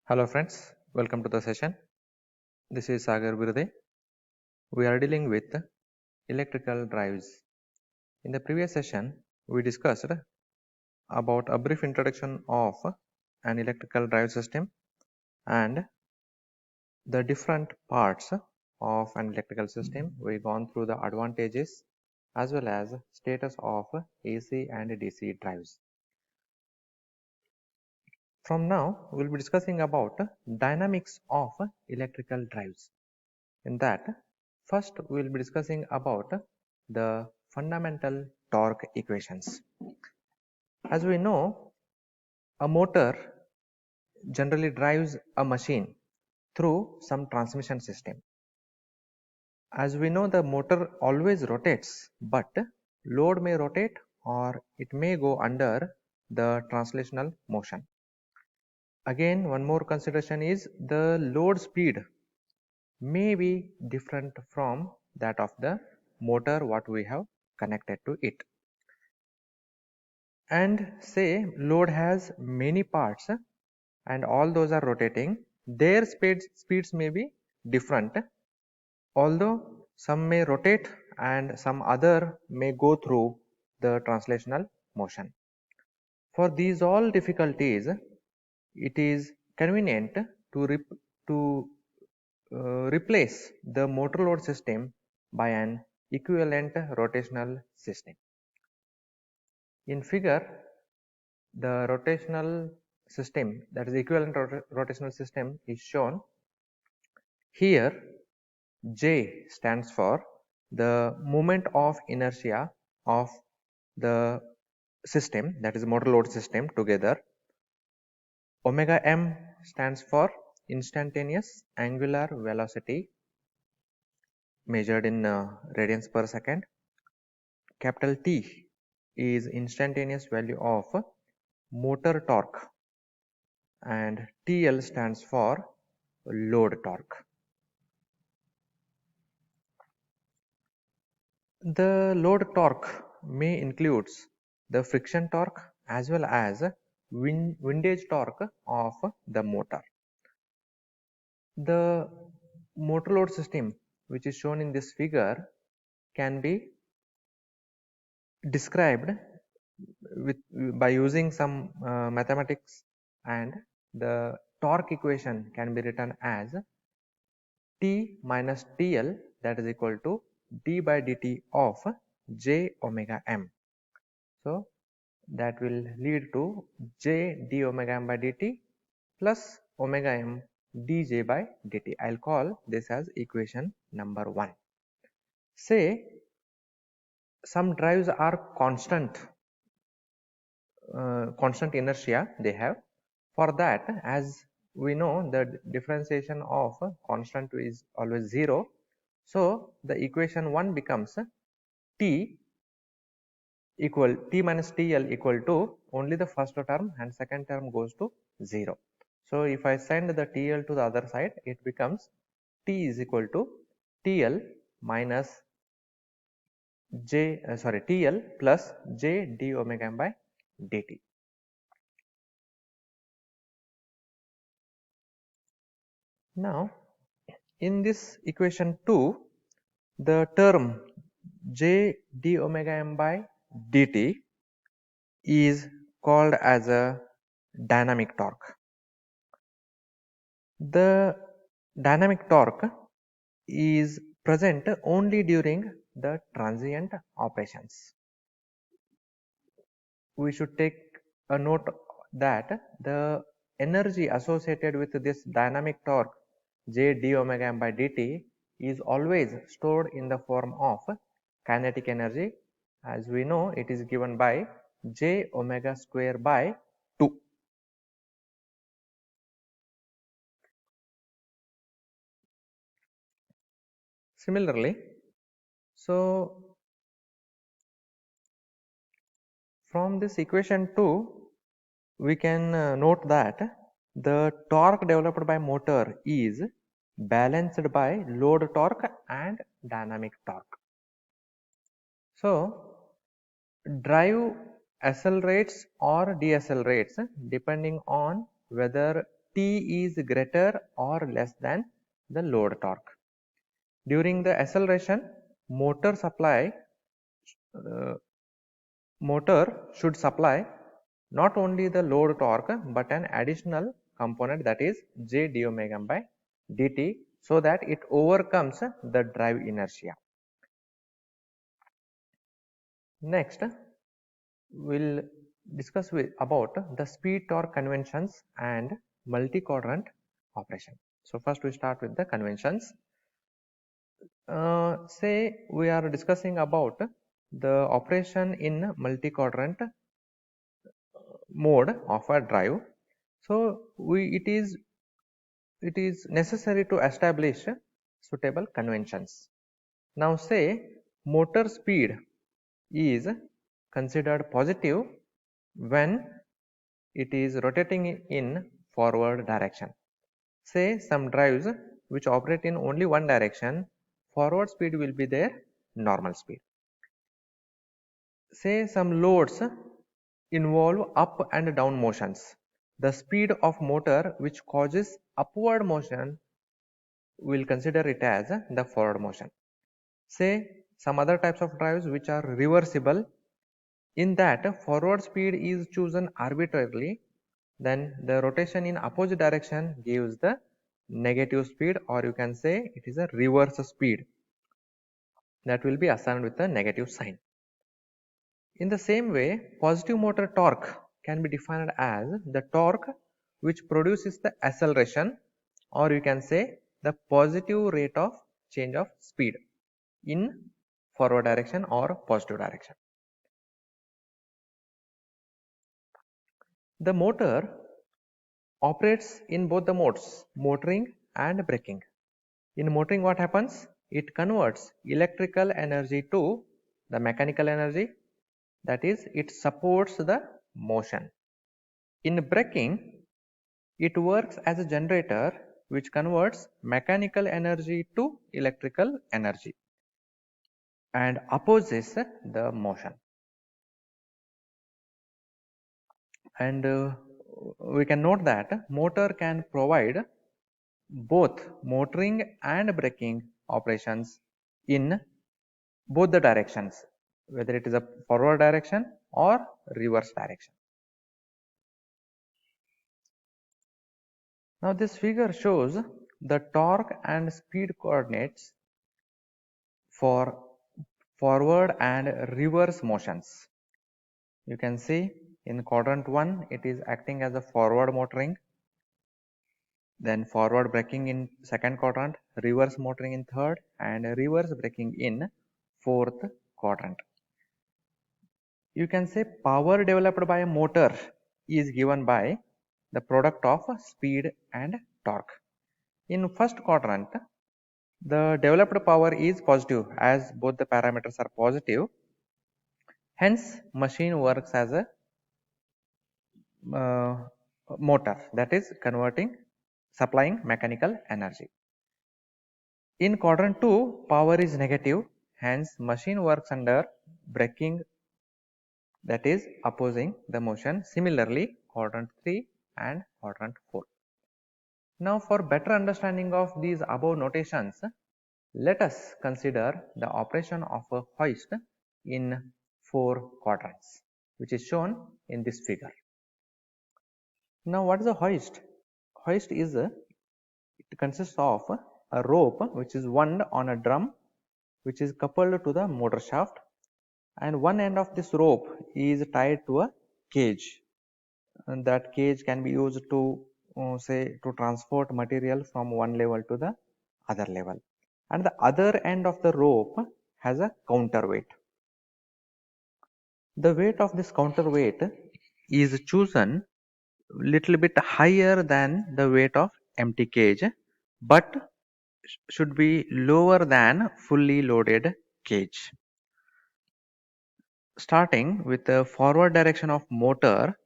Hello friends, welcome to the session. This is Sagar Birde. We are dealing with electrical drives. In the previous session, we discussed about a brief introduction of an electrical drive system and the different parts of an electrical system. We've gone through the advantages as well as status of AC and DC drives. From now, we'll be discussing about dynamics of electrical drives. In that, first we will be discussing about the fundamental torque equations. As we know, a motor generally drives a machine through some transmission system. As we know, the motor always rotates, but load may rotate or it may go under the translational motion. Again, one more consideration is the load speed may be different from that of the motor what we have connected to it. And say load has many parts and all those are rotating, their speeds may be different, although some may rotate and some other may go through the translational motion. For these all difficulties, it is convenient to replace the motor load system by an equivalent rotational system. In figure, the rotational system, that is equivalent rotational system, is shown. Here, J stands for the moment of inertia of the system, that is motor load system together. Omega m stands for instantaneous angular velocity measured in radians per second. Capital T is instantaneous value of motor torque, and TL stands for load torque. The load torque may includes the friction torque as well as windage torque of the motor. The motor load system, which is shown in this figure, can be described by using some mathematics, and the torque equation can be written as T minus TL, that is equal to d by dt of j omega m. So that will lead to j d omega m by dt plus omega m dj by dt. I'll call this as equation number 1. Say some drives are constant inertia they have. For that, as we know, the differentiation of constant is always 0. So the equation 1 becomes T minus TL equal to only the first term and second term goes to 0. So if I send the TL to the other side, it becomes T is equal to TL minus TL plus J d omega m by dt. Now in this equation 2, the term J d omega m by dt is called as a dynamic torque. The dynamic torque is present only during the transient operations. We should take a note that the energy associated with this dynamic torque J d omega m by dt is always stored in the form of kinetic energy. As we know, it is given by j omega square by 2. Similarly, so from this equation 2, we can note that the torque developed by motor is balanced by load torque and dynamic torque. So drive accelerates or decelerates depending on whether T is greater or less than the load torque. During the acceleration, motor should supply not only the load torque but an additional component, that is J d omega by dt, so that it overcomes the drive inertia. Next, we'll discuss about the speed torque conventions and multi-quadrant operation. So first we start with the conventions. Say we are discussing about the operation in multi-quadrant mode of a drive. So it is necessary to establish suitable conventions. Now say motor speed is considered positive when it is rotating in forward direction. Say some drives which operate in only one direction, forward speed will be their normal speed. Say some loads involve up and down motions. The speed of motor which causes upward motion, will consider it as the forward motion. Say some other types of drives which are reversible, in that forward speed is chosen arbitrarily, then the rotation in opposite direction gives the negative speed, or you can say it is a reverse speed that will be assigned with a negative sign. In the same way, positive motor torque can be defined as the torque which produces the acceleration, or you can say the positive rate of change of speed in forward direction or positive direction. The motor operates in both the modes, motoring and braking. In motoring, what happens? It converts electrical energy to the mechanical energy, that is, it supports the motion. In braking, it works as a generator which converts mechanical energy to electrical energy and opposes the motion. And we can note that motor can provide both motoring and braking operations in both the directions, whether it is a forward direction or reverse direction. Now this figure shows the torque and speed coordinates for forward and reverse motions. You can see in quadrant 1 it is acting as a forward motoring, then forward braking in second quadrant, reverse motoring in third, and reverse braking in fourth quadrant. You can say power developed by a motor is given by the product of speed and torque. In first quadrant, the developed power is positive as both the parameters are positive. Hence, machine works as a motor, that is supplying mechanical energy. In quadrant 2, power is negative, hence machine works under braking, that is opposing the motion. Similarly, quadrant 3 and quadrant 4. Now for better understanding of these above notations, let us consider the operation of a hoist in 4 quadrants, which is shown in this figure. Now what is a hoist? Hoist is it consists of a rope which is wound on a drum which is coupled to the motor shaft, and one end of this rope is tied to a cage, and that cage can be used to say to transport material from one level to the other level, and the other end of the rope has a counterweight. The weight of this counterweight is chosen little bit higher than the weight of empty cage, but should be lower than fully loaded cage. Starting with the forward direction of motor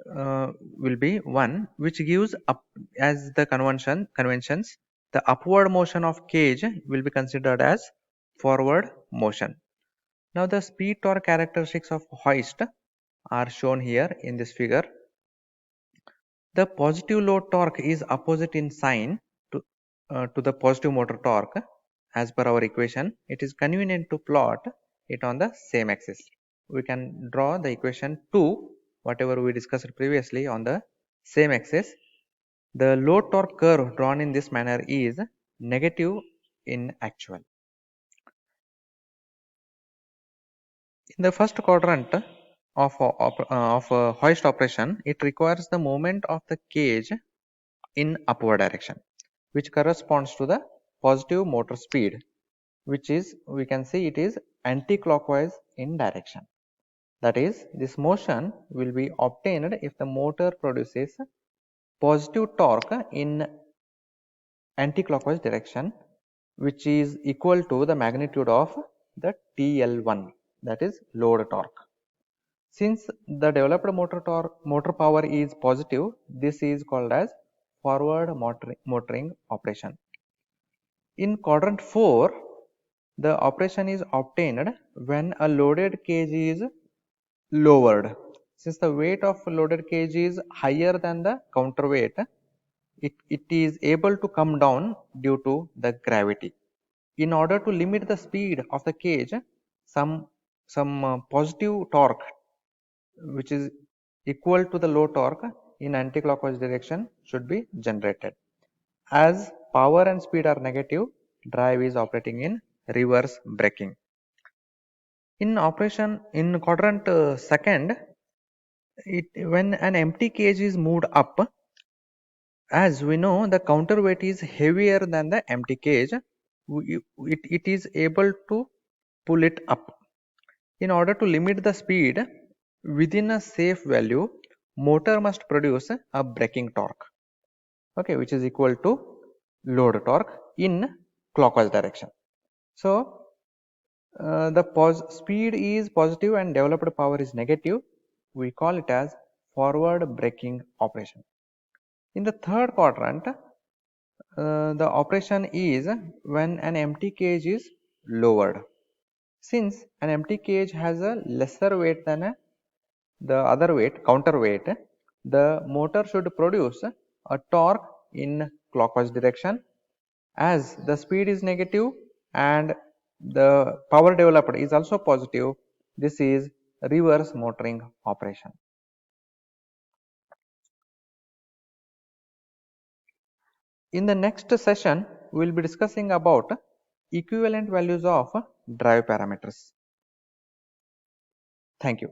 will be 1, which gives up as the conventions, the upward motion of cage will be considered as forward motion. Now the speed torque characteristics of hoist are shown here in this figure. The positive load torque is opposite in sign to the positive motor torque. As per our equation, it is convenient to plot it on the same axis. We can draw the equation 2, whatever we discussed previously, on the same axis. The load torque curve drawn in this manner is negative in actual. In the first quadrant of hoist operation, it requires the movement of the cage in upward direction, which corresponds to the positive motor speed, which is, we can see, it is anti-clockwise in direction. That is, this motion will be obtained if the motor produces positive torque in anti-clockwise direction, which is equal to the magnitude of the TL1, that is load torque. Since the developed motor power is positive, this is called as forward motoring operation. In quadrant 4, the operation is obtained when a loaded cage is lowered. Since the weight of loaded cage is higher than the counterweight, it is able to come down due to the gravity. In order to limit the speed of the cage, some positive torque, which is equal to the load torque in anti-clockwise direction, should be generated. As power and speed are negative, drive is operating in reverse braking. In operation in quadrant second, when an empty cage is moved up, as we know the counterweight is heavier than the empty cage, it is able to pull it up. In order to limit the speed within a safe value, motor must produce a braking torque, okay, which is equal to load torque in clockwise direction. So the speed is positive and developed power is negative. We call it as forward braking operation. In the third quadrant, the operation is when an empty cage is lowered. Since an empty cage has a lesser weight than the other weight, counterweight, the motor should produce a torque in clockwise direction. As the speed is negative and the power developed is also positive, this is reverse motoring operation. In the next session, we will be discussing about equivalent values of drive parameters. Thank you.